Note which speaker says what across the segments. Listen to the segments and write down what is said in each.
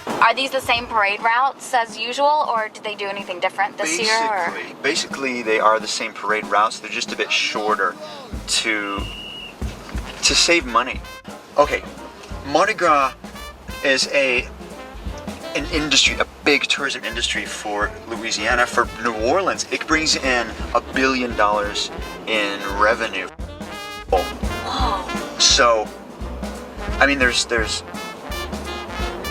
Speaker 1: Are these the same parade routes as usual, or did they do anything different this year? Or?
Speaker 2: Basically, they are the same parade routes. They're just a bit shorter to save money. Okay, Mardi Gras is an industry, a big tourism industry for Louisiana. For New Orleans, it brings in $1 billion in revenue.
Speaker 1: Whoa.
Speaker 2: So, I mean, there's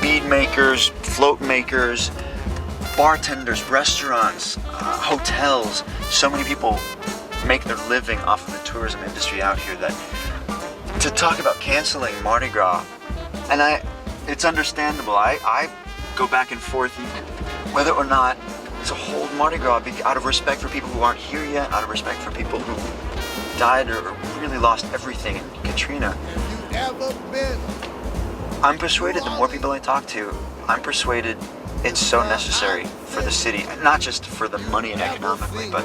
Speaker 2: bead makers, float makers, bartenders, restaurants, hotels. So many people make their living off of the tourism industry out here that to talk about canceling Mardi Gras, and it's understandable. I go back and forth whether or not to hold Mardi Gras out of respect for people who aren't here yet, out of respect for people who died or really lost everything in Katrina. I'm persuaded, the more people I talk to, I'm persuaded it's so necessary for the city, not just for the money and economically, but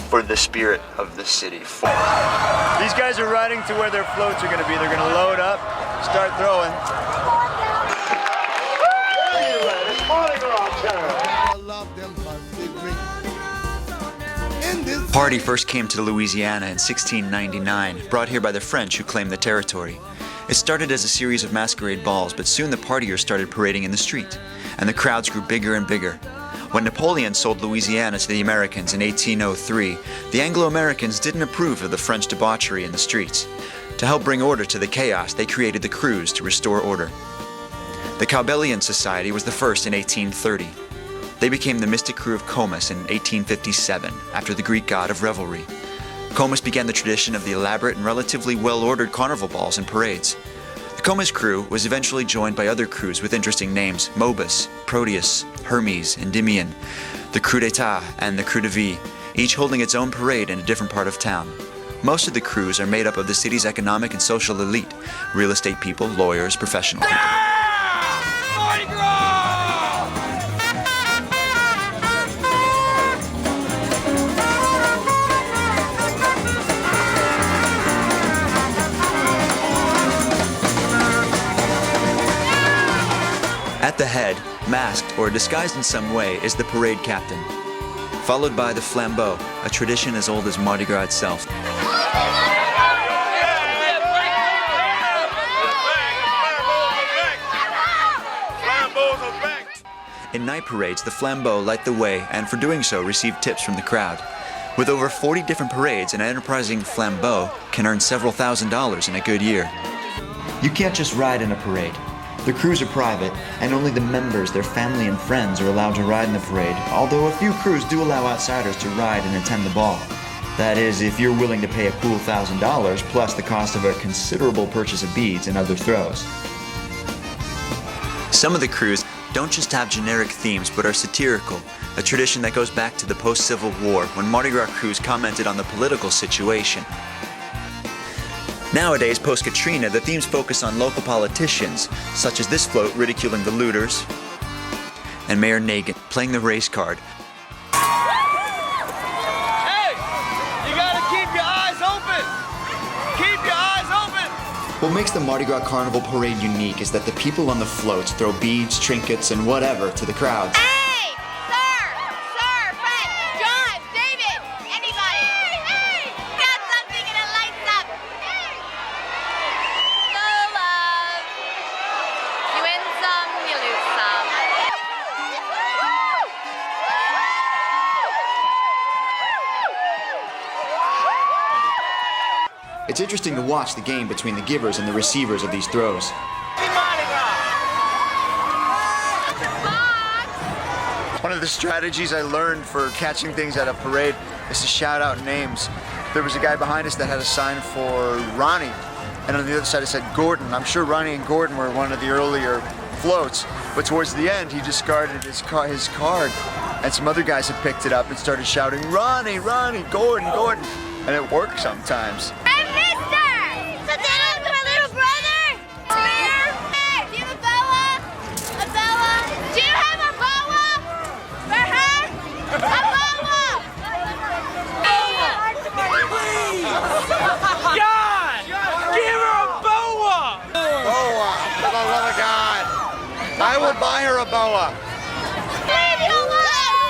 Speaker 2: for the spirit of the city.
Speaker 3: These guys are riding to where their floats are going to be. They're going to load up, start throwing.
Speaker 2: Party first came to Louisiana in 1699, brought here by the French who claimed the territory. It started as a series of masquerade balls, but soon the partiers started parading in the street, and the crowds grew bigger and bigger. When Napoleon sold Louisiana to the Americans in 1803, the Anglo-Americans didn't approve of the French debauchery in the streets. To help bring order to the chaos, they created the crews to restore order. The Cowbellion Society was the first in 1830. They became the mystic crew of Comus in 1857, after the Greek god of revelry. Comus began the tradition of the elaborate and relatively well-ordered carnival balls and parades. The Comus crew was eventually joined by other crews with interesting names: Mobus, Proteus, Hermes, Endymion, the Crew d'Etat, and the Crew de Vie, each holding its own parade in a different part of town. Most of the crews are made up of the city's economic and social elite: real estate people, lawyers, professional people.
Speaker 4: Mardi Gras!
Speaker 2: At the head, masked or disguised in some way, is the parade captain, followed by the flambeau, a tradition as old as Mardi Gras itself. In night parades, the flambeau light the way, and for doing so receive tips from the crowd. With over 40 different parades, an enterprising flambeau can earn several $1,000s in a good year. You can't just ride in a parade. The crews are private, and only the members, their family and friends are allowed to ride in the parade, although a few crews do allow outsiders to ride and attend the ball. That is, if you're willing to pay a cool $1,000 plus the cost of a considerable purchase of beads and other throws. Some of the crews don't just have generic themes, but are satirical, a tradition that goes back to the post-Civil War, when Mardi Gras crews commented on the political situation. Nowadays, post-Katrina, the themes focus on local politicians, such as this float ridiculing the looters, and Mayor Nagin playing the race card.
Speaker 4: Hey! You gotta keep your eyes open! Keep your eyes open!
Speaker 2: What makes the Mardi Gras Carnival Parade unique is that the people on the floats throw beads, trinkets, and whatever to the crowds.
Speaker 1: Hey! Sir! Fred! John! David! Anybody! Hey! Got something and it lights up! No love. You win some, you lose some.
Speaker 2: It's interesting to watch the game between the givers and the receivers of these throws.
Speaker 3: One of the strategies I learned for catching things at a parade is to shout out names. There was a guy behind us that had a sign for Ronnie, and on the other side it said Gordon. I'm sure Ronnie and Gordon were one of the earlier floats, but towards the end he discarded his card, and some other guys had picked it up and started shouting, Ronnie, Ronnie, Gordon, Gordon, and it worked sometimes. will buy her a boa.
Speaker 1: Leave you alone!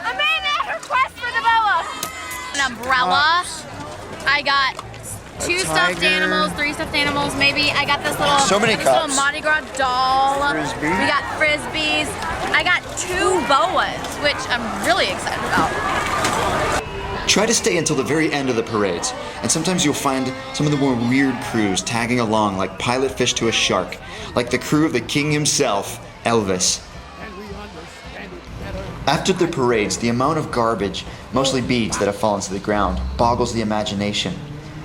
Speaker 1: Amanda, request for the boa. An umbrella. I got 2 stuffed
Speaker 3: tiger.
Speaker 1: animals, 3 stuffed animals, maybe. I got this little,
Speaker 3: So many
Speaker 1: this little
Speaker 3: cups.
Speaker 1: Mardi Gras doll.
Speaker 3: Frisbee.
Speaker 1: We got frisbees. I got 2 boas, which I'm really excited about.
Speaker 2: Try to stay until the very end of the parades, and sometimes you'll find some of the more weird crews tagging along like pilot fish to a shark, like the crew of the king himself, Elvis. After the parades, the amount of garbage, mostly beads that have fallen to the ground, boggles the imagination.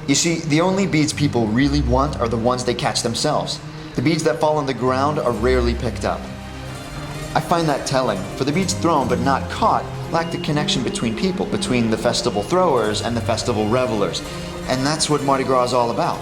Speaker 2: You see, the only beads people really want are the ones they catch themselves. The beads that fall on the ground are rarely picked up. I find that telling, for the beads thrown but not caught lack the connection between people, between the festival throwers and the festival revelers. And that's what Mardi Gras is all about.